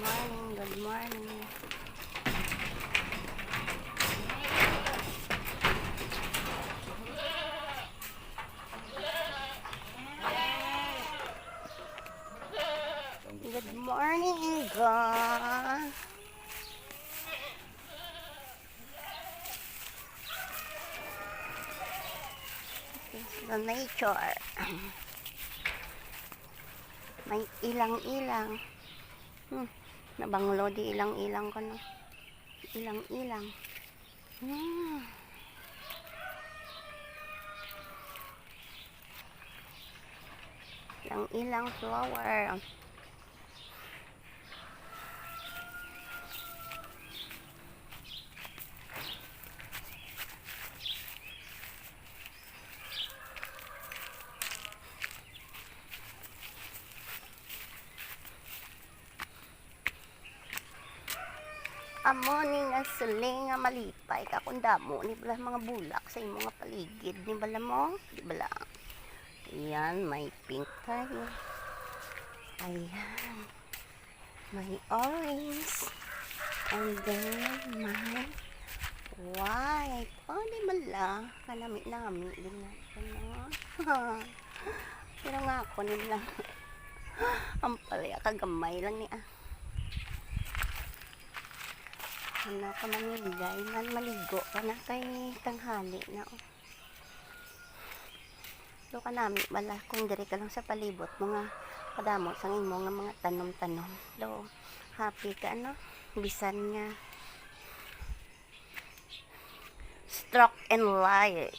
morning, good morning. Good morning, God. This is the nature. May ilang-ilang. Nabanglo di ilang-ilang ko no. Ilang-ilang. Ilang-ilang flower. Amo ni nga suling nga malipay ka kung damo ni bala mga bulak sa imong nga paligid ni bala mo, di bala. Ayan, may pink tayo. Ayan. May orange. And then may white. Oh, di bala. Kanami-nami din natin, no? Pero nga ako nila. Ang palaya kagamay lang ni ano ka manilay, maligo ka na kay tanghali na do ka nami bala kung dire ka lang sa palibot mga kadamo sang imo nga mga tanom-tanom do happy ka ano bisan nga stroke and light.